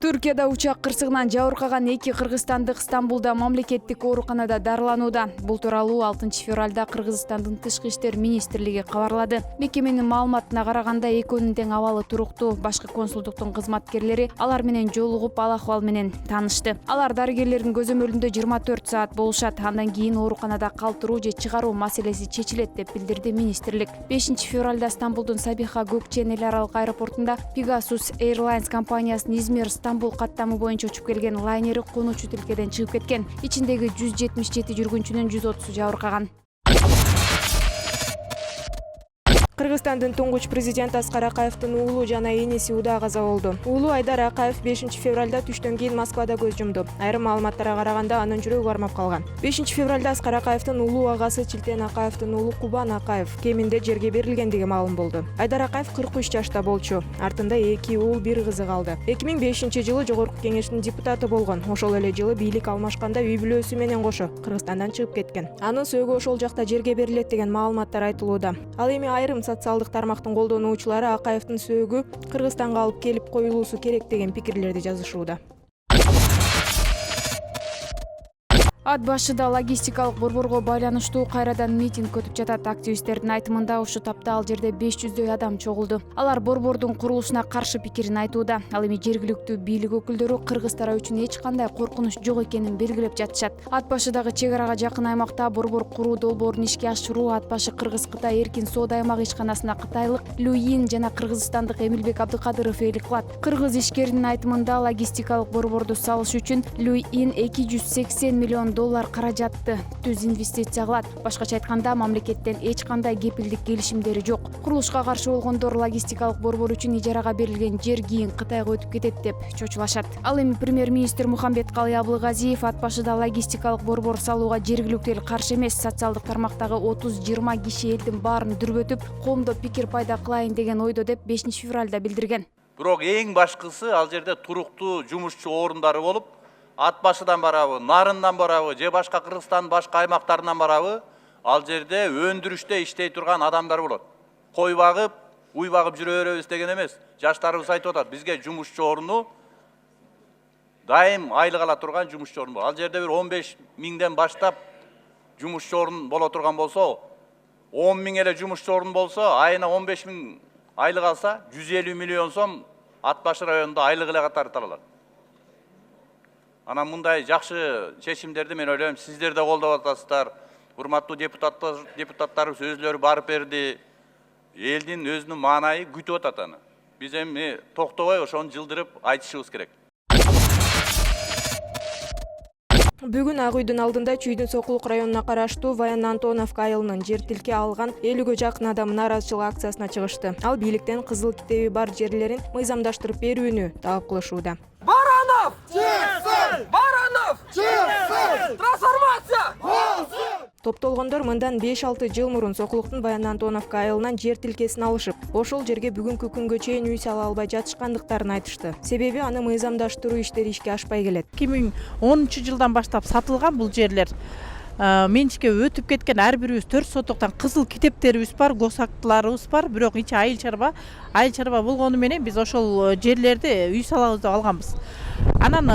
Түркияда учак кырсыгынан жабыркаган 2 кыргызстандык Стамбулда мамлекеттик ооруканада дарыланууда. Бул тууралуу 6 февралда Кыргызстандын Тышкы иштер министрлиги кабарлады. Мекеменин маалыматына караганда экөөнүн тең абалы туруктуу. Башкы консулдуктун кызматкерлери алар менен жолугуп ал акыбал менен таанышты. Алар дарыгерлердин көзөмөлүндө 24 саат болушат. Андан кийин ооруканада калтыруу же чыгаруу маселеси чечилет деп билдирди министрлик. 5 февралда Стамбулдун Сабиха Gökçen эл аралык аэропортунда Pegasus Airlines компаниясынын Измир Стамбул каттамы боюнча учуп келген лайнери конуучу тилкеден чыгып кеткен. Ичиндеги 177 жүргүнчүнүн 130 жабыркаган. Кыргызстандын туңгуч президенти Аскар Акаевдин уулу жана эниси Уда каза болду. Уулу Айдар Акаев 5 февралда түштөн кийин Москвада көз жумду. Айрым маалыматтарга караганда анын жүрөгү бармап калган. 5 февралда Аскар Акаевдин уулу агасы Чилтен Акаевдин уулу Кубан Акаев кеминде жерге берилгендиги маалым болду. Айдар Акаев 43 жашта болчу. Артында 2 уул, 1 кызы калды. 2005-жылы Жогорку Кеңештин депутаты болгон. Ошол эле жылы бийлик алмашканда үй бүлөсү менен кошо Кыргызстандан чыгып кеткен. Анын сөөгү ошол жакта жерге берилет деген маалыматтар айтылууда. Ал эми айрым социалдык тармактын колдонуучулары Акаевдин сөөгү Кыргызстанга алып келип коюлуусу керек деген пикирлерди жазышууда. Ат башыда логистикалык борборго байланыштуу кайрадан митинг өтүп жатат. Активисттердин айтымында ушул тапта ал жерде 500дөй адам чогулду. Алар борбордун курулушуна каршы пикирин айтууда. Ал эми жергиликтүү бийлик өкүлдөрү кыргыздар үчүн эч кандай коркунуч жок экенин белгилеп жатышат. Ат башыдагы чек арага жакын аймакта борбор куруу долбоорун ишке ашыруу ат башы Кыргыз-Кытай эркин соода аймагы ишканасына кытайлык Люин жана кыргызстандык Эмилбек Абдыкадыров ээлик кылат. Кыргыз ишкеринин айтымында логистикалык борборду салыш үчүн Люин 280 миллион доллар каражатты түз инвестиция кылат. Башкача айтканда, мамлекеттен эч кандай кепилдик келишимдери жок. Курулушка каршы болгондор логистикалык борбор үчүн ижарага берилген жер кийин Кытайга өтүп кетет деп чочулашат. Ал эми премьер-министр Мухамбеткалый Абылгазиев ат башыда логистикалык борбор салууга жергиликтүү эл каршы эмес, социалдык тармактагы 30-20 киши элдин баарын дүрбөтүп, коомдо пикир пайда кылайын деген ойдо деп 5 февралда билдирген. Бирок эң башкысы ал жерде туруктуу жумушчу орундары болуп, ат башыдан барабы, нарындан барабы, же башка Кыргызстандын башка аймактарынан барабы, ал жерде өндүрүштө иштей турган адамдар болот. Кой багып, уй багып жүрө беребиз деген эмес. Жаштарыбыз айтып атат, бизге жумушчу орunu дайым айлык ала турган жумушчу орун бол. Ал жерде бир 15 миңден баштап жумушчу орун боло турган болсо, 10 миң эле жумушчу орун болсо, айына 15 миң айлык алса, 150 миллион сом ат башы районунда айлык эле катары алат. Анан мындай жакшы чечимдерди мен ойлойм, сиздер да колдоп атасыздар. Урматтуу депутаттарыбыз өзлөрү барып берди. Элдин өзүнүн маанайы күтүп атат аны. Биз эми токтобой ошону жылдырып айтышыбыз керек. Бүгүн Ак үйдүн алдында Чүйдүн Сокулук районуна караштуу Военно-Антоновка айылынын жер тилке алган 50ге жакын адам нааразычылык акциясына чыгышты. Ал бийликтен кызыл китеби бар жерлерин мыйзамдаштырып берүүнү талап кылышууда. Баранов! Чыксын! Баранов! Чыксын! Трансформация! Топтолгондор мындан 5-6 жыл мурун Сокулуктун Военно-Антоновка айылынан жер тилкесин алышып, ошол жерге бүгүнкү күнгө чейин үй сала албай жатышкандыктарын айтышты. Себеби аны мыйзамдаштыруу иштери ишке ашпай келет. 2010-жылдан баштап сатылган бул жерлер. Менчикке өтүп кеткен ар бирибиз 4 сотуктан кызыл китептерибиз бар, госактыларыбыз бар, бирок ичи айыл чарба болгону менен биз ошол жерлерди үй салабыз деп алганбыз. Анан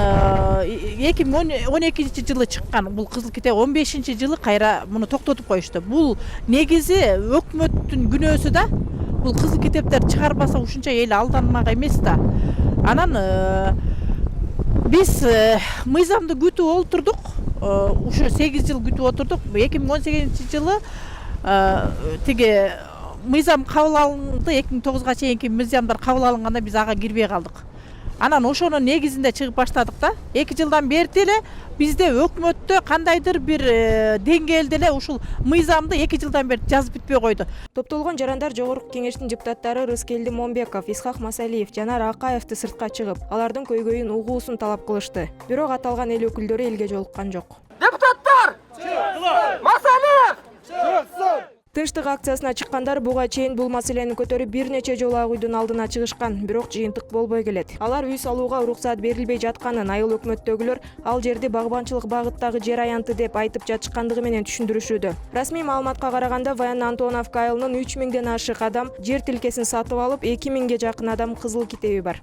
2012-жылы чыккан бул кызыл китеп 15-жылы кайра муну токтотуп коюшту. Бул негизи өкмөттүн күнөөсү да. Бул кызыл китептер чыгарбаса ушунча эл алданмак эмес да. Анан биз мыйзамды күтүп олтурдук. Ушу 8 жыл күтүп отурдук. 2018-жылы тиги мыйзам кабыл алынды. 2009-га чейинки мыйзамдар кабыл алынганда биз ага кирбей калдык. Анан ошонун негизинде чыгып баштадык да. 2 жылдан бери эле бизде өкмөттө кандайдыр бир деңгээлде эле ушул мыйзамды 2 жылдан бери жазып бүтпөй койду. Топтолгон жарандар Жогорку Кеңештин депутаттары Рыскелди Момбеков, Исхак Масалиев, Жанар Акаевди сыртка чыгып, алардын көйгөйүн угуусун талап кылышты. Бирок аталган эл өкүлдөрү элге жолуккан жок. Депутаттар! Чыксын! Масалиев! Чыксын! Тынчтык акциясына чыккандар буга чейин бул маселени көтөрүп бир нече жолу Ак үйдүн алдына чыгышкан, бирок жыйынтык болбой келет. Алар үй салууга уруксат берилбей жатканын, айыл өкмөттөгүлөр ал жерди багбанчылык багыттагы жер аянты деп айтып жатышкандыгы менен түшүндүрүшүүдө. Расмий маалыматка караганда Военно-Антоновка айылынын 3000ден ашык адам жер тилкесин сатып алып, 2000ге жакын адам кызыл китеби бар.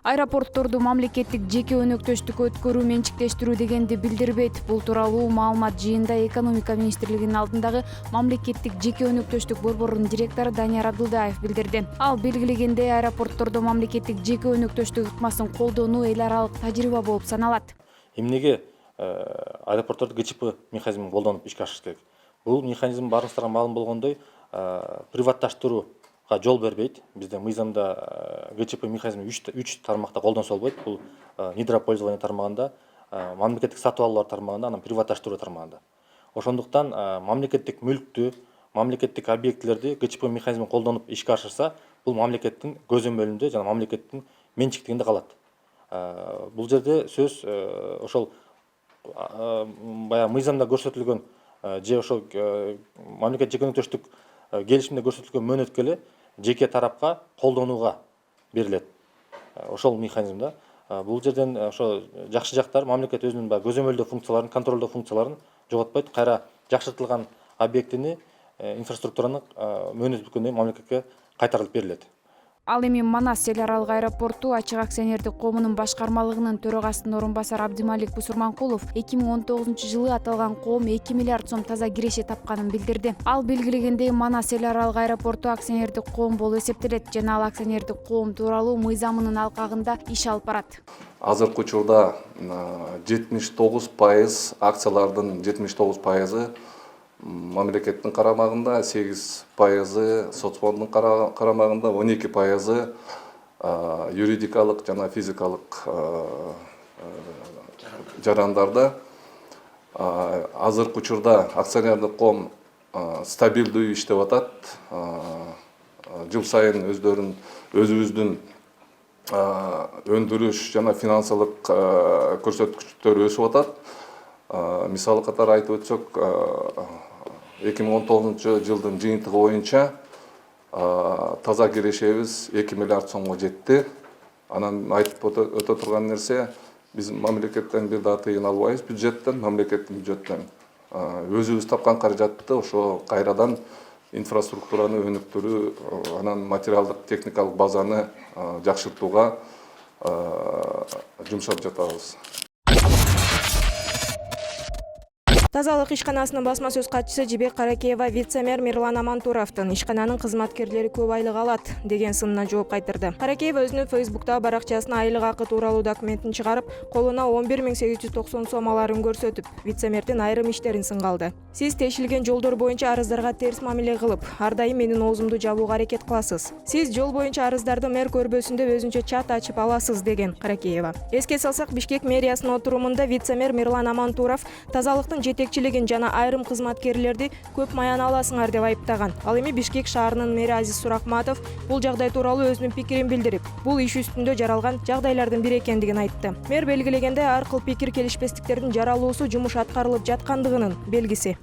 Аэропортторду мамлекеттик жеке өнөктөштүккө өткөрүү менчиктештирүү дегенди билдирбейт. Бул тууралуу маалымат жыйында экономика министрлигинин алдындагы мамлекеттик жеке өнөктөштүк борборунун директору Данияр Абдылдаев билдирди. Ал белгилегендей, аэропорттордо мамлекеттик жеке өнөктөштүк ыкмасын колдонуу эл аралык тажрыйба болуп саналат. Эмнеге аэропорттордо ГЧП механизмин колдонуп ишке ашырыш керек? Бул механизм баарыңыздарга маалым болгондой приватташтырууга жол бербейт. Бизде мыйзамда ГЧП механизми 3 тармакта колдонсо болбойт. Бул недропользование тармагында, мамлекеттик сатып алуулар тармагында, анан приватташтыруу тармагында. Ошондуктан мамлекеттик мүлктү, мамлекеттик объектилерди ГЧП механизмин колдонуп ишке ашырса, бул мамлекеттин көзөмөлүндө жана мамлекеттин менчиктигинде калат. Бул жерде сөз ошол баягы мыйзамда көрсөтүлгөн же ошол мамлекет жеке өнөктөштүк келишимде көрсөтүлгөн мөөнөткө эле жеке тарапка колдонууга берилет. Ошол механизмда бул жерден ошо жакшы жактар мамлекет өзүнүн көзөмөлдөө функцияларын, контролдоо функцияларын жоготпойт. Кайра жакшыртылган объектини, инфраструктураны мөөнөт бүткөндөй мамлекетке кайтарылып берилет. Ал эми Манас эл аралык аэропорту ачык акционердик коомунун башкармалыгынын төрагасынын орун басары Абдималик Бусурманкулов 2019-жылы аталган коом 2 миллиард сом таза киреше тапканын билдирди. Ал белгилегендей, Манас эл аралык аэропорту акционердик коом болуп эсептелет жана ал акционердик коом тууралуу мыйзамынын алкагында иш алып барат. Азыркы учурда 79% акциялардын 79% мамлекеттин карамагында, 8% соцфонддун карамагында, 12% юридикалык жана физикалык жарандарда. Азыркы учурда акционердик коом стабилдүү иштеп атат. Жыл сайын өзүбүздүн өндүрүш жана финансылык көрсөткүчтөр өсүп атат. Мисалы катары айтып өтсөк, 2019-жылдын жыйынтыгы боюнча таза кирешебиз 2 миллиард сомго жетти. Анан айтып өтө турган нерсе, биз мамлекеттен бир да тыйын албайбыз, бюджеттен, мамлекеттин бюджеттен. Өзүбүз тапкан каражатты ошо кайрадан инфраструктураны өнүктүрүү, анан материалдык техникалык базаны жакшыртууга жумшап жатабыз. Тазалык ишканасынын басма сөз катчысы Жибек Каракеева вице-мэр Мирлан Амантуровдун ишкананын кызматкерлери көп айлык алат деген сынына жооп кайтырды. Каракеева өзүнүн Фейсбуктагы баракчасына айлык акы тууралуу документин чыгарып, колуна 11.890 сом аларын көрсөтүп, вице-мэрдин айрым иштерин сынга алды. Сиз тиешилген жолдор боюнча арыздарга терс мамиле кылып, ар дайым менин оозумду жабууга аракет кыласыз. Сиз жол боюнча арыздарды мэр көрбөсүндө өзүнчө чат ачып аласыз деген Каракеева. Эске салсак, Бишкек мэриясынын отурумунда вице-мэр Мирлан Амантуров тазалыктын жетекчилигин жана айрым кызматкерлерди көп маяна аласыңар деп айыптаган. Ал эми Бишкек шаарынын мэри Азиз Суракматов бул жагдай тууралуу өзүнүн пикирин билдирип, бул иш үстүндө жаралган жагдайлардын бири экендигин айтты. Мэр белгилегенде, ар кыл пикир келишпестиктердин жаралуусу жумуш аткарылып жаткандыгынын белгиси.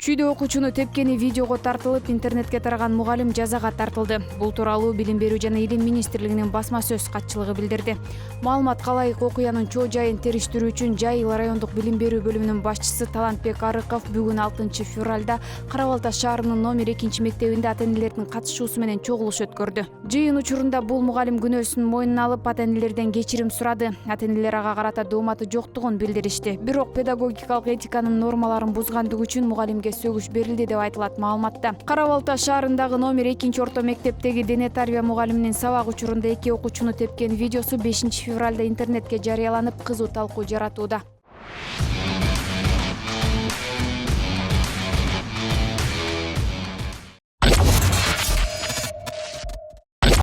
Чүйдө окуучуну тепкени видеого тартылып, интернетке тараган мугалим жазага тартылды. Бул тууралуу Билим берүү жана Илим министрлигинин басма сөз катчылыгы билдирди. Маалыматка ылайык, окуянын чоо жайын териштирүү үчүн Жайыл райондук билим берүү бөлүмүнүн башчысы Талантбек Арыков бүгүн 6 февралда Кара Балта шаарынын номер 2 мектебинде ата-энелердин катышуусу менен чогулуш өткөрдү. Жыйын учурунда бул мугалим күнөөсүн мойнуна алып, ата-энелерден кечирим сурады. Ата-энелер ага карата дооматы жоктугун билдиришти. Бирок педагогикалык этиканын нормаларын бузгандыгы үчүн мугалимге сөгүш берилди деп айтылат маалыматта. Кара Балта шаарындагы номер 2 орто мектептеги дене тарбия мугалиминин сабак учурунда 2 окуучуну тепкен видеосу 5 февралда интернетке жарыяланып, кызуу талкуу жаратууда.